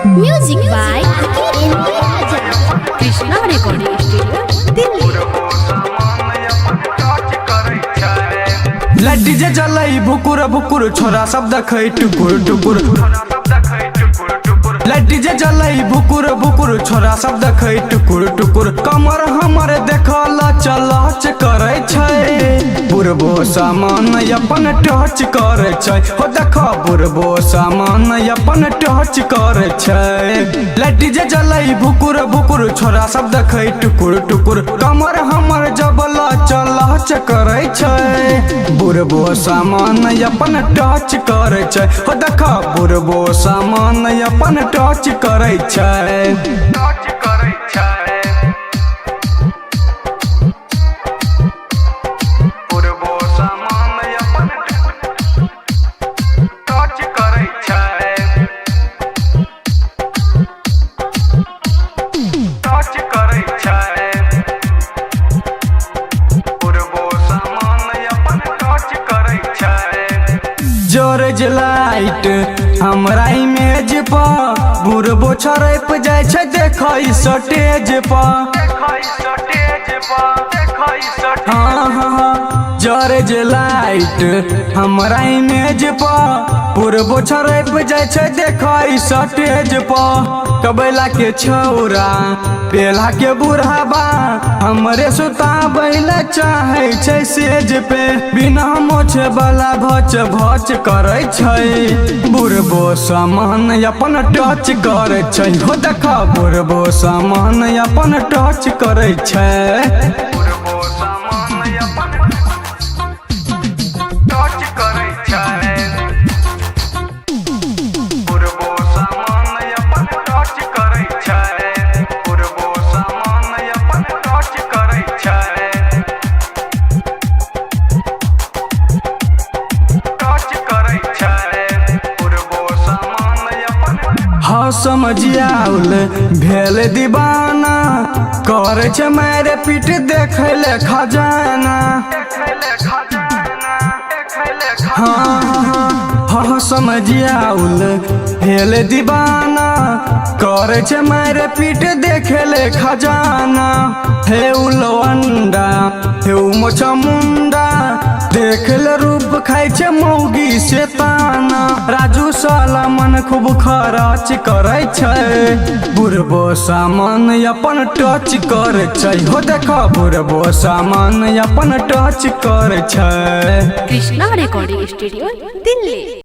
Music by Krishna Recording Studio, Delhi. Laddi जे जलई भुकुर भुकुर छोरा सब देखै टुकुर टुकुर। लड्डी जे जलई भुकुर भुकुर छोरा सब देखै टुकुर टुकुर। कमर हमर देखल चलच करे छै, बुरबो सामान अपन टच करे छै। हो देख बुरबो सामान अपन टच करे छै। लड्डी जे जलई भुकुर भुकुर छोरा सब देखै टुकुर टुकुर। कमर हमर जबल चलच करे छै, बुरबो सामान अपन टच करे छै। हो देख बुरबो सामान अपन टच करे छै, टच करे छै। बुरबो सामान अपन टच करे छै, टच करे छै। जोरज लाइट हमरा इमेज पर बुरबो छरप जाय छै, देखै स्टेज पर। जोरज लाइट हमरा इमेज पर बुरबो छरप जाय छै, देखै स्टेज पर। कबैला के छौरा बेला के बुढ़ाबा हमरे सुताबैला चाहे छै सेज पे। बिना मोछे वाला भच भच करे छै, बुरबो सामान अपन टच करे छै। हो देख बुरबो सामान अपन टच करे छै, बुरबो सामान अपन टच करे छै। बुरबो सामान अपन टच करे छै, बुरबो सामान अपन टच करे छै, टच करे छै। बुरबो सामान अपन हाँ समझियाउल भेल दीवाना, करे छै मारे पीट देखै ले खजाना। हाँ समझियाउल भेल दीवाना, करे छै मारे पीट देखे ले खजाना। हे उलवंडा हे मोछा मुंडा, देख ले रूप खाइ छै मौगी से ताना। राजू साला मन खूब खर्च करे छै, बुरबो सामान अपन टच करे छै। हो देख बुरबो सामान अपन टच करे छै। Krishna Recording Studio, Delhi.